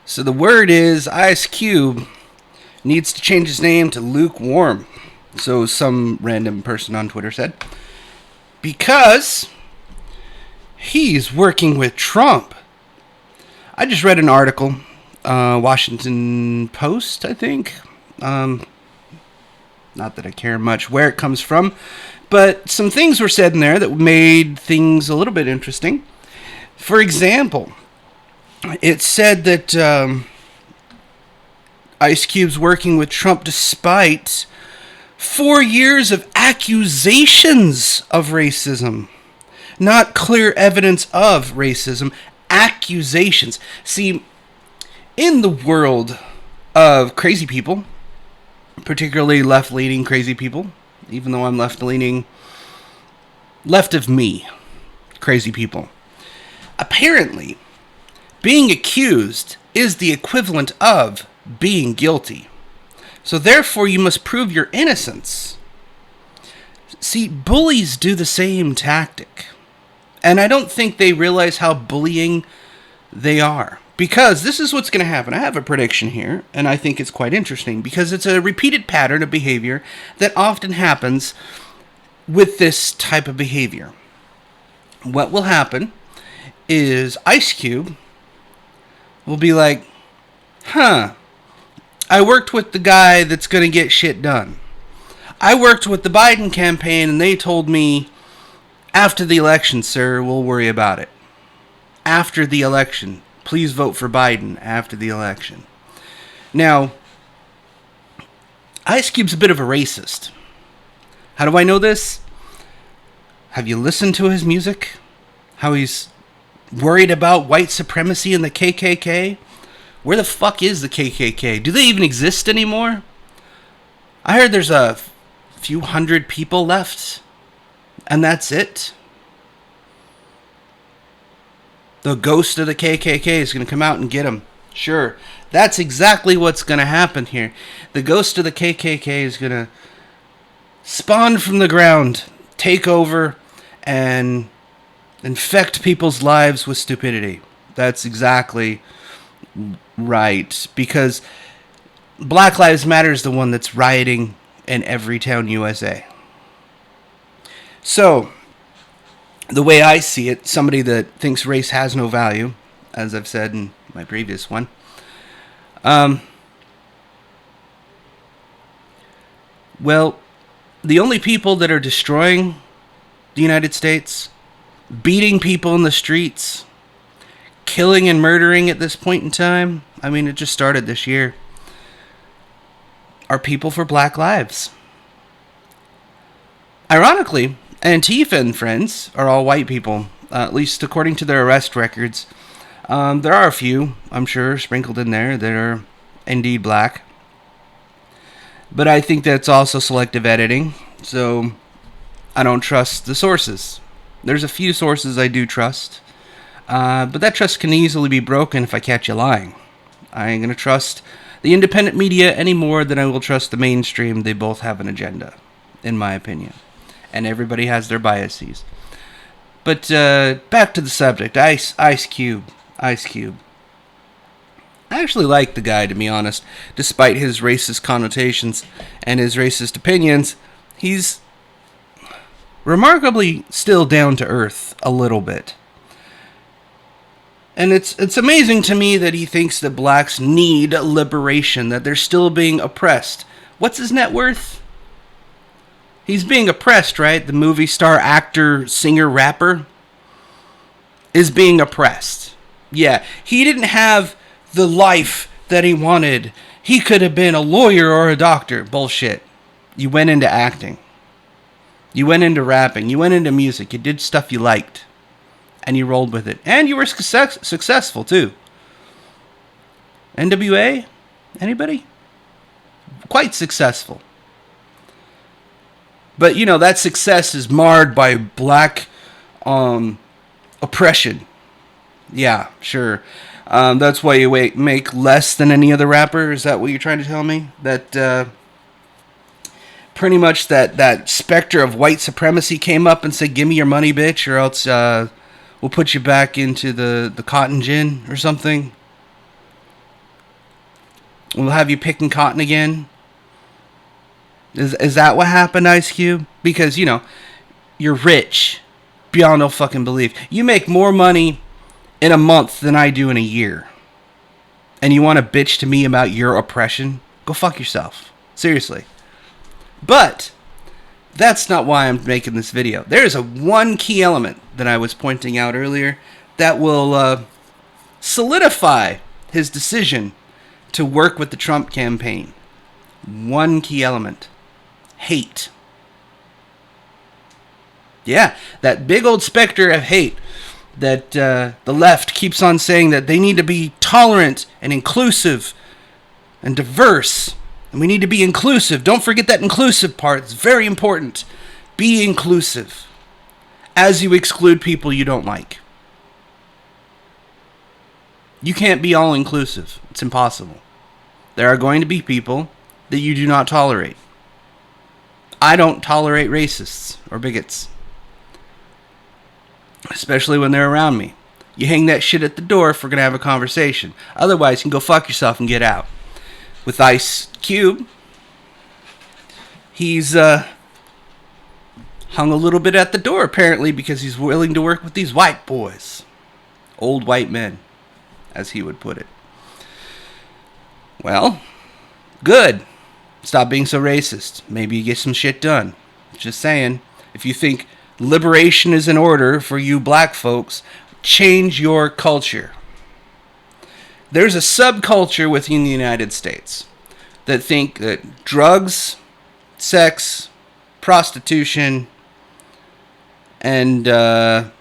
So the word is Ice Cube needs to change his name to Lukewarm. So some random person on Twitter said. Because he's working with Trump. I just read an article, Washington Post, I think. Not that I care much where it comes from, but some things were said in there that made things a little bit interesting. For example, it said that Ice Cube's working with Trump despite 4 years of accusations of racism. Not clear evidence of racism, accusations. See, in the world of crazy people, particularly left-leaning crazy people, even though I'm left-leaning, left of me, crazy people, apparently, being accused is the equivalent of being guilty. So therefore, you must prove your innocence. See, bullies do the same tactic. And I don't think they realize how bullying they are. Because this is what's going to happen. I have a prediction here, and I think it's quite interesting. Because it's a repeated pattern of behavior that often happens with this type of behavior. What will happen is Ice Cube will be like, I worked with the guy that's going to get shit done. I worked with the Biden campaign, and they told me, after the election, sir, we'll worry about it. After the election. Please vote for Biden after the election. Now, Ice Cube's a bit of a racist. How do I know this? Have you listened to his music? How he's worried about white supremacy and the KKK? Where the fuck is the KKK? Do they even exist anymore? I heard there's a few hundred people left. And that's it. The ghost of the KKK is going to come out and get him. Sure. That's exactly what's going to happen here. The ghost of the KKK is going to spawn from the ground, take over, and infect people's lives with stupidity. That's exactly right. Because Black Lives Matter is the one that's rioting in every town USA. So, the way I see it, somebody that thinks race has no value, as I've said in my previous one, well, the only people that are destroying the United States, beating people in the streets, killing and murdering at this point in time, I mean, it just started this year, are people for Black lives. Ironically, Antifa and friends are all white people, at least according to their arrest records. There are a few, I'm sure, sprinkled in there that are indeed black. But I think that's also selective editing, so I don't trust the sources. There's a few sources I do trust, but that trust can easily be broken if I catch you lying. I ain't going to trust the independent media any more than I will trust the mainstream. They both have an agenda, in my opinion. And everybody has their biases. But back to the subject. Ice Cube. I actually like the guy, to be honest. Despite his racist connotations and his racist opinions, he's remarkably still down to earth a little bit. And it's amazing to me that he thinks that blacks need liberation, that they're still being oppressed. What's his net worth? He's being oppressed, right? The movie star, actor, singer, rapper is being oppressed. Yeah, he didn't have the life that he wanted. He could have been a lawyer or a doctor. Bullshit. You went into acting. You went into rapping. You went into music. You did stuff you liked. And you rolled with it. And you were successful, too. NWA? Anybody? Quite successful. But, you know, that success is marred by black oppression. Yeah, sure. That's why you make less than any other rapper? Is that what you're trying to tell me? That pretty much that specter of white supremacy came up and said, give me your money, bitch, or else we'll put you back into the cotton gin or something? We'll have you picking cotton again. Is that what happened, Ice Cube? Because, you're rich beyond all fucking belief. You make more money in a month than I do in a year. And you want to bitch to me about your oppression? Go fuck yourself. Seriously. But that's not why I'm making this video. There is one key element that I was pointing out earlier that will solidify his decision to work with the Trump campaign. One key element. Hate. Yeah, that big old specter of hate that the left keeps on saying that they need to be tolerant and inclusive and diverse. And we need to be inclusive. Don't forget that inclusive part. It's very important. Be inclusive as you exclude people you don't like. You can't be all inclusive. It's impossible. There are going to be people that you do not tolerate. I don't tolerate racists or bigots. Especially when they're around me. You hang that shit at the door if we're going to have a conversation. Otherwise, you can go fuck yourself and get out. With Ice Cube, he's hung a little bit at the door, apparently, because he's willing to work with these white boys. Old white men, as he would put it. Well, good. Stop being so racist. Maybe you get some shit done. Just saying. If you think liberation is in order for you black folks, change your culture. There's a subculture within the United States that think that drugs, sex, prostitution, and gun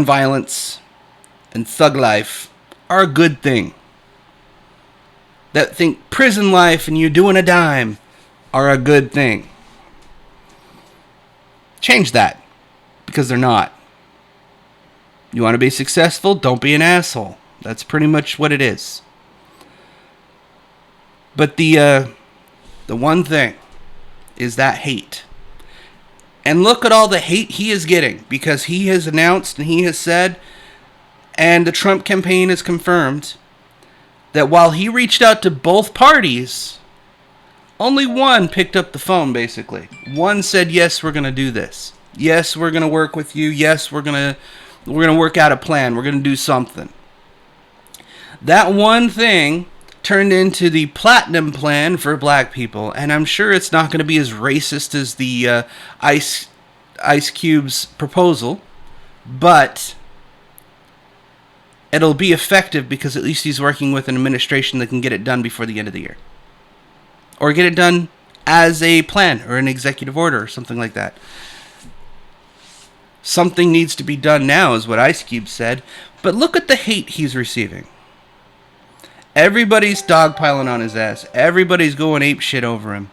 violence and thug life are a good thing. That think prison life and you doing a dime are a good thing. Change that, because they're not. You want to be successful? Don't be an asshole. That's pretty much what it is. But the one thing is that hate. And look at all the hate he is getting, because he has announced and he has said, and the Trump campaign has confirmed, that while he reached out to both parties, only one picked up the phone, basically. One said, yes, we're going to do this. Yes, we're going to work with you. Yes, we're going to work out a plan. We're going to do something. That one thing turned into the platinum plan for black people, and I'm sure it's not going to be as racist as the Ice Cube's proposal, but it'll be effective because at least he's working with an administration that can get it done before the end of the year. Or get it done as a plan or an executive order or something like that. Something needs to be done now is what Ice Cube said. But look at the hate he's receiving. Everybody's dogpiling on his ass. Everybody's going ape shit over him.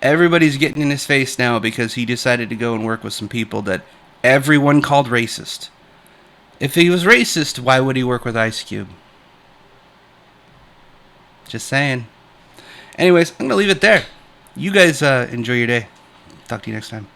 Everybody's getting in his face now because he decided to go and work with some people that everyone called racist. If he was racist, why would he work with Ice Cube? Just saying. Anyways, I'm going to leave it there. You guys enjoy your day. Talk to you next time.